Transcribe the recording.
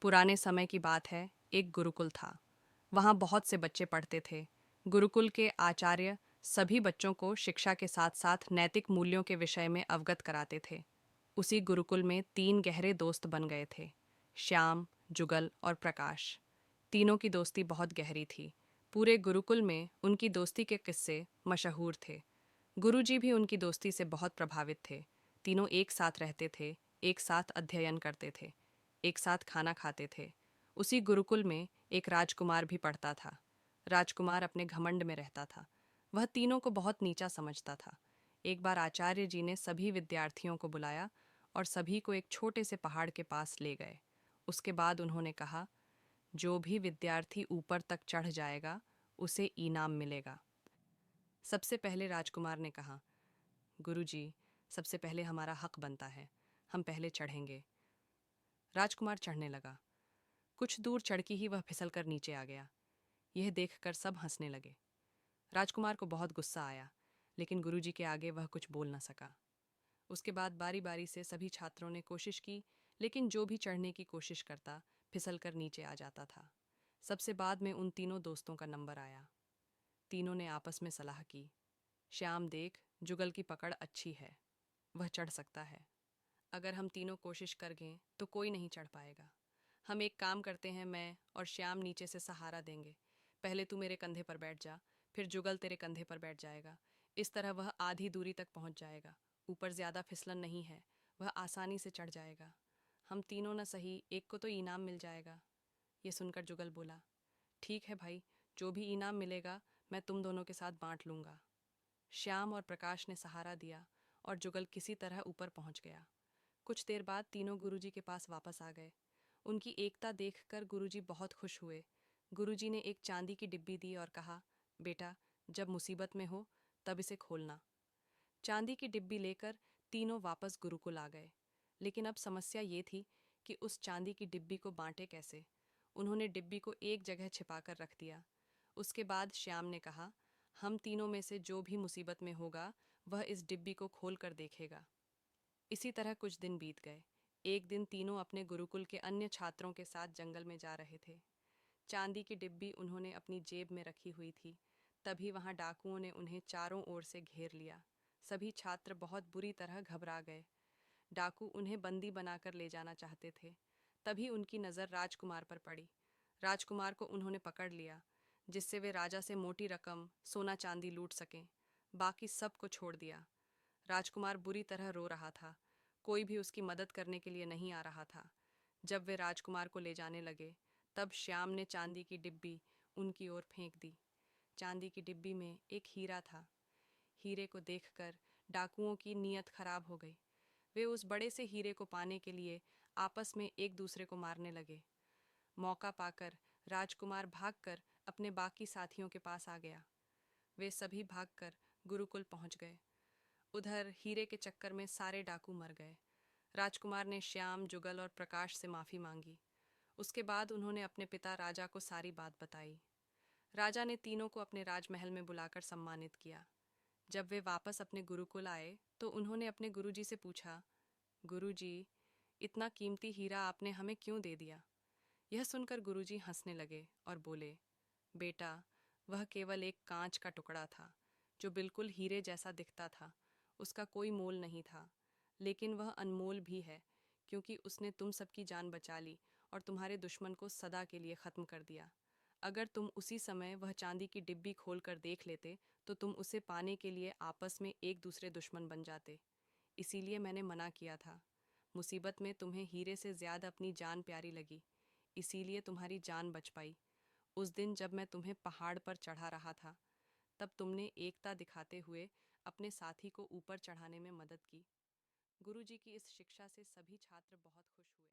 पुराने समय की बात है। एक गुरुकुल था। वहाँ बहुत से बच्चे पढ़ते थे। गुरुकुल के आचार्य सभी बच्चों को शिक्षा के साथ साथ नैतिक मूल्यों के विषय में अवगत कराते थे। उसी गुरुकुल में तीन गहरे दोस्त बन गए थे, श्याम, जुगल और प्रकाश। तीनों की दोस्ती बहुत गहरी थी। पूरे गुरुकुल में उनकी दोस्ती के किस्से मशहूर थे। गुरुजी भी उनकी दोस्ती से बहुत प्रभावित थे। तीनों एक साथ रहते थे, एक साथ अध्ययन करते थे, एक साथ खाना खाते थे। उसी गुरुकुल में एक राजकुमार भी पढ़ता था। राजकुमार अपने घमंड में रहता था। वह तीनों को बहुत नीचा समझता था। एक बार आचार्य जी ने सभी विद्यार्थियों को बुलाया और सभी को एक छोटे से पहाड़ के पास ले गए। उसके बाद उन्होंने कहा, जो भी विद्यार्थी ऊपर तक चढ़ जाएगा उसे इनाम मिलेगा। सबसे पहले राजकुमार ने कहा, गुरुजी, सबसे पहले हमारा हक बनता है, हम पहले चढ़ेंगे। राजकुमार चढ़ने लगा। कुछ दूर चढ़ के ही वह फिसल कर नीचे आ गया। यह देखकर सब हंसने लगे। राजकुमार को बहुत गुस्सा आया, लेकिन गुरुजी के आगे वह कुछ बोल न सका। उसके बाद बारी बारी से सभी छात्रों ने कोशिश की, लेकिन जो भी चढ़ने की कोशिश करता फिसल कर नीचे आ जाता था। सबसे बाद में उन तीनों दोस्तों का नंबर आया। तीनों ने आपस में सलाह की, श्याम देख, जुगल की पकड़ अच्छी है, वह चढ़ सकता है। अगर हम तीनों कोशिश कर गए तो कोई नहीं चढ़ पाएगा। हम एक काम करते हैं, मैं और श्याम नीचे से सहारा देंगे। पहले तू मेरे कंधे पर बैठ जा, फिर जुगल तेरे कंधे पर बैठ जाएगा। इस तरह वह आधी दूरी तक पहुंच जाएगा। ऊपर ज़्यादा फिसलन नहीं है, वह आसानी से चढ़ जाएगा। हम तीनों न सही, एक को तो इनाम मिल जाएगा। ये सुनकर जुगल बोला, ठीक है भाई, जो भी इनाम मिलेगा मैं तुम दोनों के साथ बांट लूँगा। श्याम और प्रकाश ने सहारा दिया और जुगल किसी तरह ऊपर पहुंच गया। कुछ देर बाद तीनों गुरुजी के पास वापस आ गए। उनकी एकता देखकर गुरुजी बहुत खुश हुए। गुरुजी ने एक चांदी की डिब्बी दी और कहा, बेटा, जब मुसीबत में हो तब इसे खोलना। चांदी की डिब्बी लेकर तीनों वापस गुरुकुल आ गए। लेकिन अब समस्या ये थी कि उस चांदी की डिब्बी को बांटे कैसे। उन्होंने डिब्बी को एक जगह छिपाकर रख दिया। उसके बाद श्याम ने कहा, हम तीनों में से जो भी मुसीबत में होगा वह इस डिब्बी को खोल कर देखेगा। इसी तरह कुछ दिन बीत गए। एक दिन तीनों अपने गुरुकुल के अन्य छात्रों के साथ जंगल में जा रहे थे। चांदी की डिब्बी उन्होंने अपनी जेब में रखी हुई थी। तभी वहां डाकुओं ने उन्हें चारों ओर से घेर लिया। सभी छात्र बहुत बुरी तरह घबरा गए। डाकू उन्हें बंदी बनाकर ले जाना चाहते थे। तभी उनकी नज़र राजकुमार पर पड़ी। राजकुमार को उन्होंने पकड़ लिया, जिससे वे राजा से मोटी रकम सोना चांदी लूट सकें। बाकी सबको छोड़ दिया। राजकुमार बुरी तरह रो रहा था। कोई भी उसकी मदद करने के लिए नहीं आ रहा था। जब वे राजकुमार को ले जाने लगे, तब श्याम ने चांदी की डिब्बी उनकी ओर फेंक दी। चांदी की डिब्बी में एक हीरा था। हीरे को देखकर डाकुओं की नीयत खराब हो गई। वे उस बड़े से हीरे को पाने के लिए आपस में एक दूसरे को मारने लगे। मौका पाकर राजकुमार भागकर अपने बाकी साथियों के पास आ गया। वे सभी भागकर गुरुकुल पहुंच गए। उधर हीरे के चक्कर में सारे डाकू मर गए। राजकुमार ने श्याम, जुगल और प्रकाश से माफ़ी मांगी। उसके बाद उन्होंने अपने पिता राजा को सारी बात बताई। राजा ने तीनों को अपने राजमहल में बुलाकर सम्मानित किया। जब वे वापस अपने गुरुकुल आए तो उन्होंने अपने गुरुजी से पूछा, गुरुजी, इतना कीमती हीरा आपने हमें क्यों दे दिया? यह सुनकर गुरुजी हंसने लगे और बोले, बेटा, वह केवल एक कांच का टुकड़ा था जो बिल्कुल हीरे जैसा दिखता था। उसका कोई मोल नहीं था, लेकिन वह अनमोल भी है, क्योंकि उसने तुम सबकी जान बचा ली और तुम्हारे दुश्मन को सदा के लिए ख़त्म कर दिया। अगर तुम उसी समय वह चांदी की डिब्बी खोल कर देख लेते तो तुम उसे पाने के लिए आपस में एक दूसरे दुश्मन बन जाते। इसीलिए मैंने मना किया था। मुसीबत में तुम्हें हीरे से ज़्यादा अपनी जान प्यारी लगी, इसीलिए तुम्हारी जान बच पाई। उस दिन जब मैं तुम्हें पहाड़ पर चढ़ा रहा था, तब तुमने एकता दिखाते हुए अपने साथी को ऊपर चढ़ाने में मदद की। गुरुजी की इस शिक्षा से सभी छात्र बहुत खुश हुए।